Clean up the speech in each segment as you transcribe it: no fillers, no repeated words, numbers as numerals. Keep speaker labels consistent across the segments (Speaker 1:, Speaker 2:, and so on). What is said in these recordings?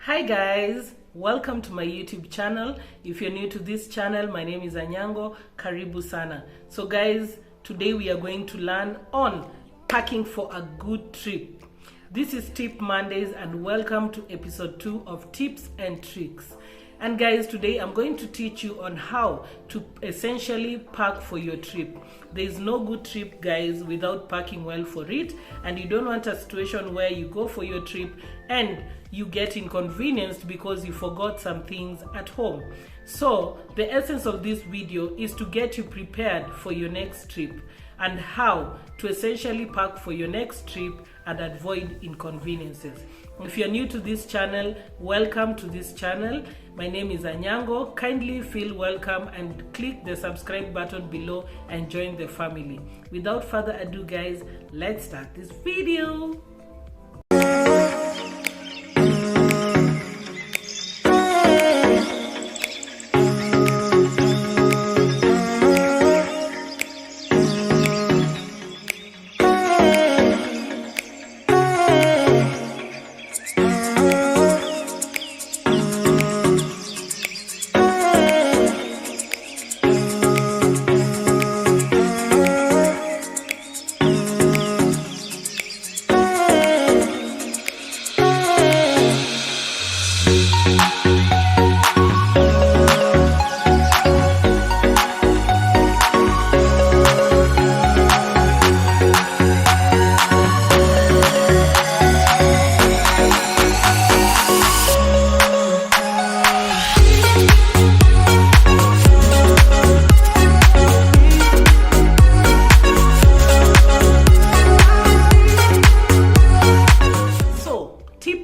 Speaker 1: Hi guys, welcome to my YouTube channel. If you're new to this channel, my name is Anyango. Karibu sana. So guys, today we are going to learn on packing for a good trip. This is Tip Mondays and welcome to episode 2 of Tips and Tricks. And guys, today I'm going to teach you on how to essentially pack for your trip. There is no good trip, guys, without packing well for it, and you don't want a situation where you go for your trip and you get inconvenienced because you forgot some things at home. So the essence of this video is to get you prepared for your next trip and how to essentially pack for your next trip and avoid inconveniences. If you're new to this channel, welcome to this channel. My name is Anyango. Kindly feel welcome and click the subscribe button below and join the family. Without further ado, guys, let's start this video.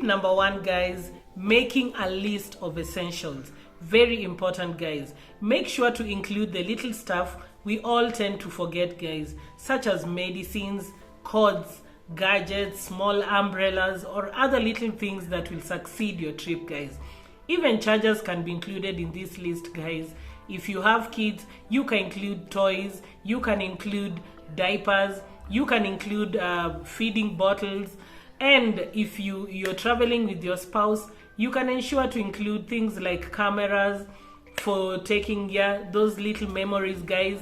Speaker 1: Number 1, guys, making a list of essentials. Very important, guys. Make sure to include the little stuff we all tend to forget, guys, such as medicines, cords, gadgets, small umbrellas, or other little things that will succeed your trip, guys. Even chargers can be included in this list, guys. If you have kids, you can include toys, you can include diapers, you can include feeding bottles. And if you're traveling with your spouse, you can ensure to include things like cameras for taking those little memories, guys,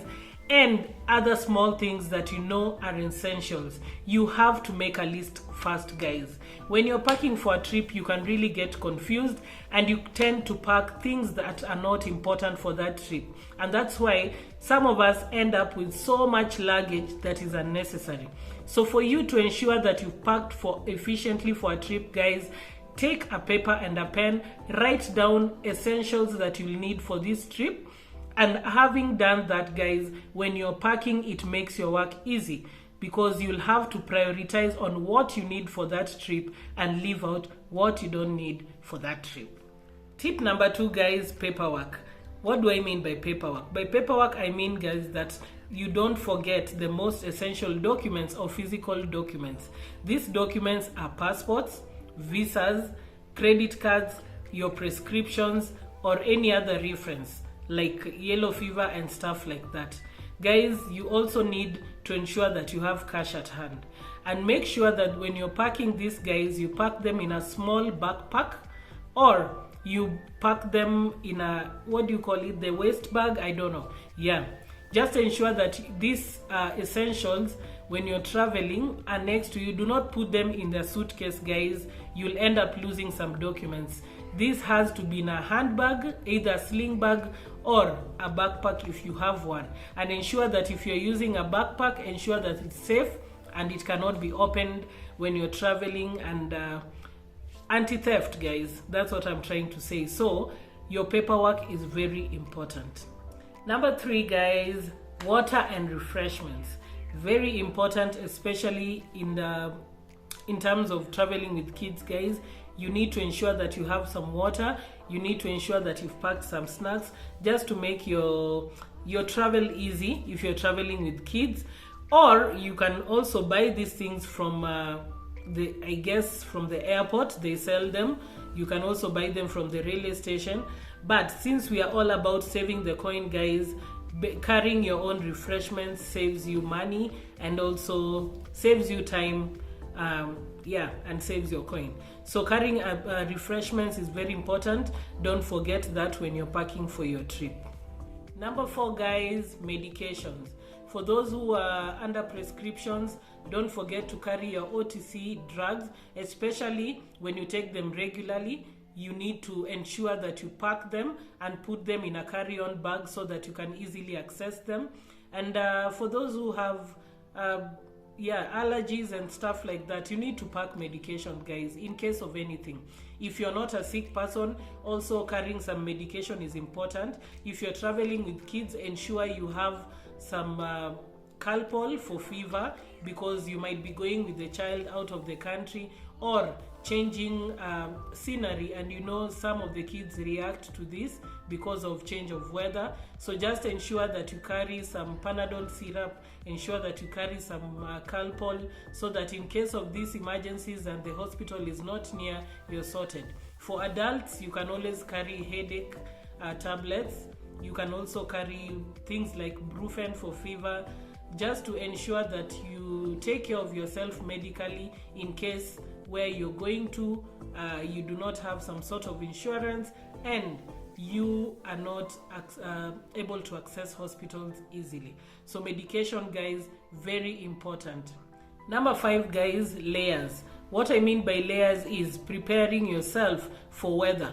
Speaker 1: and other small things that you know are essentials. You have to make a list first, guys. When you're packing for a trip, you can really get confused and you tend to pack things that are not important for that trip. And that's why some of us end up with so much luggage that is unnecessary. So for you to ensure that you've packed efficiently for a trip, guys, take a paper and a pen, write down essentials that you'll need for this trip. And having done that, guys, when you're packing, it makes your work easy because you'll have to prioritize on what you need for that trip and leave out what you don't need for that trip. Tip number 2, guys, paperwork. What do I mean by paperwork? By paperwork, I mean, guys, that you don't forget the most essential documents or physical documents. These documents are passports, visas, credit cards, your prescriptions, or any other reference like yellow fever and stuff like that. Guys, you also need to ensure that you have cash at hand. And make sure that when you're packing these, guys, you pack them in a small backpack or you pack them in a, what do you call it, the waist bag? I don't know. Yeah. Just ensure that these essentials, when you're traveling, are next to you. Do not put them in the suitcase, guys. You'll end up losing some documents. This has to be in a handbag, either a sling bag or a backpack if you have one. And ensure that if you're using a backpack, ensure that it's safe and it cannot be opened when you're traveling, and anti-theft, guys. That's what I'm trying to say. So your paperwork is very important. Number 3, guys, water and refreshments. Very important, especially in terms of traveling with kids, guys. You need to ensure that you have some water. You need to ensure that you've packed some snacks just to make your travel easy if you're traveling with kids. Or you can also buy these things from from the airport. They sell them. You can also buy them from the railway station. But since we are all about saving the coin, guys, carrying your own refreshments saves you money and also saves you time yeah, and saves your coin. So carrying refreshments is very important. Don't forget that when you're packing for your trip. Number 4, guys, medications. For those who are under prescriptions, don't forget to carry your OTC drugs, especially when you take them regularly. You need to ensure that you pack them and put them in a carry-on bag so that you can easily access them. And for those who have allergies and stuff like that, you need to pack medication, guys, in case of anything. If you're not a sick person, also carrying some medication is important. If you're traveling with kids, ensure you have some Calpol for fever, because you might be going with the child out of the country or changing scenery, and you know some of the kids react to this because of change of weather. So just ensure that you carry some Panadol syrup, ensure that you carry some Calpol, so that in case of these emergencies and the hospital is not near, you're sorted. For adults, you can always carry headache tablets. You can also carry things like Brufen for fever, just to ensure that you take care of yourself medically in case where you're going to, you do not have some sort of insurance and you are not able to access hospitals easily. So medication, guys, very important. Number 5, guys, layers. What I mean by layers is preparing yourself for weather.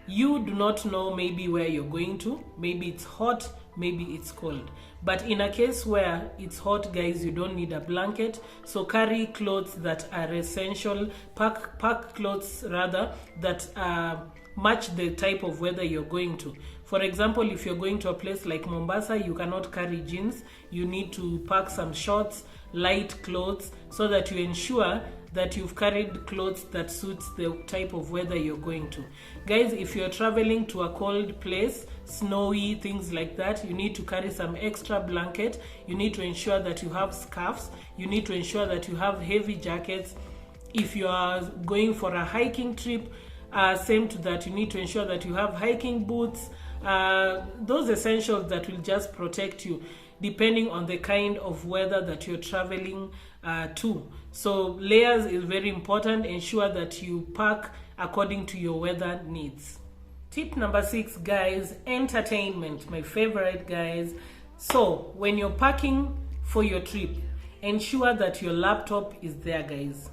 Speaker 1: You do not know maybe where you're going to. Maybe it's hot, maybe it's cold. But in a case where it's hot, guys, you don't need a blanket. So carry clothes that are essential. Pack clothes rather that match the type of weather you're going to. For example, if you're going to a place like Mombasa, you cannot carry jeans. You need to pack some shorts, light clothes, so that you ensure that you've carried clothes that suits the type of weather you're going to. Guys, if you're traveling to a cold place, snowy, things like that, you need to carry some extra blanket. You need to ensure that you have scarves. You need to ensure that you have heavy jackets. If you are going for a hiking trip, same to that, you need to ensure that you have hiking boots, those essentials that will just protect you depending on the kind of weather that you're traveling to. So layers is very important. Ensure that you pack according to your weather needs. Tip number 6, guys, entertainment. My favorite, guys. So when you're packing for your trip, ensure that your laptop is there, guys.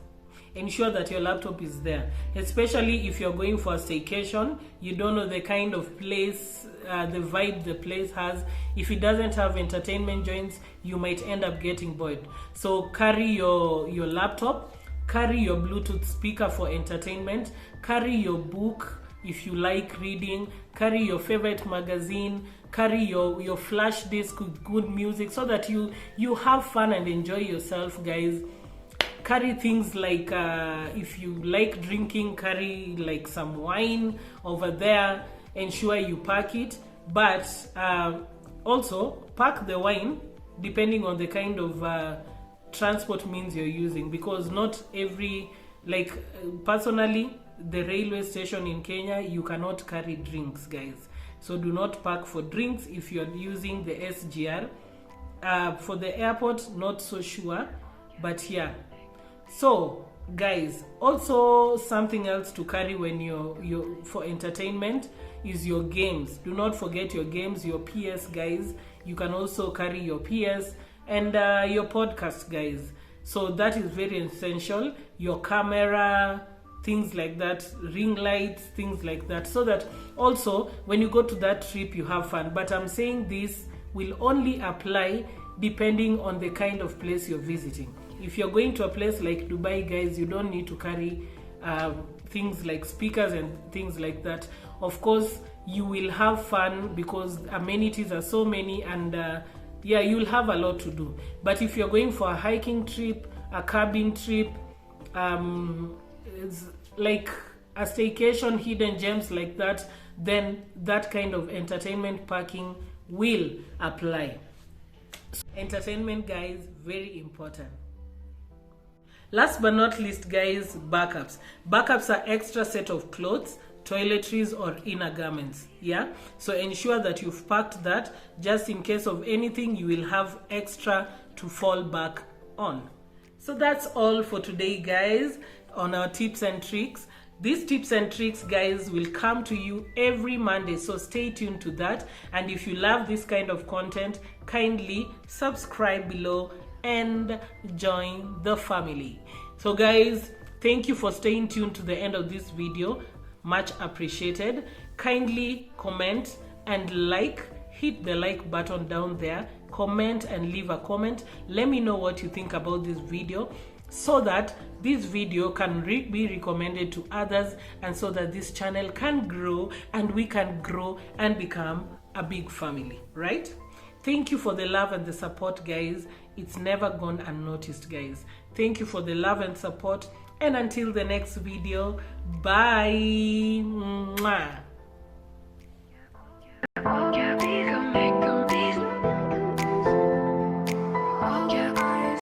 Speaker 1: Ensure that your laptop is there, especially if you're going for a staycation. You don't know the kind of place, the vibe the place has. If it doesn't have entertainment joints, you might end up getting bored. So carry your laptop, carry your Bluetooth speaker for entertainment, carry your book if you like reading, carry your favorite magazine, carry your flash disk with good music, so that you have fun and enjoy yourself, guys. Carry things like, if you like drinking, carry like some wine over there. Ensure you pack it, but also pack the wine depending on the kind of transport means you're using, because not every, like personally, the railway station in Kenya, you cannot carry drinks, guys. So do not pack for drinks if you're using the SGR. For the airport, not so sure, but yeah. So guys, also something else to carry when you're for entertainment is your games. Do not forget your games, your PS, guys. You can also carry your PS and your podcast, guys. So that is very essential. Your camera, things like that, ring lights, things like that, so that also when you go to that trip you have fun. But I'm saying this will only apply depending on the kind of place you're visiting. If you're going to a place like Dubai, guys, you don't need to carry things like speakers and things like that. Of course, you will have fun because amenities are so many, and yeah, you'll have a lot to do. But if you're going for a hiking trip, a cabin trip, it's like a staycation, hidden gems like that, then that kind of entertainment packing will apply. So, entertainment, guys, very important. Last but not least, guys, backups. Backups are extra set of clothes, toiletries, or inner garments. Yeah, so ensure that you've packed that, just in case of anything. You will have extra to fall back on. So that's all for today, guys, on our tips and tricks. These tips and tricks, guys, will come to you every Monday, so stay tuned to that. And if you love this kind of content, kindly subscribe below and join the family. So guys, thank you for staying tuned to the end of this video. Much appreciated. Kindly comment and hit the like button down there. Comment and leave a comment. Let me know what you think about this video, so that this video can be recommended to others, and so that this channel can grow and we can grow and become a big family, right? Thank you for the love and the support, guys. It's never gone unnoticed, guys. Thank you for the love and support, and until the next video, bye. Mwah.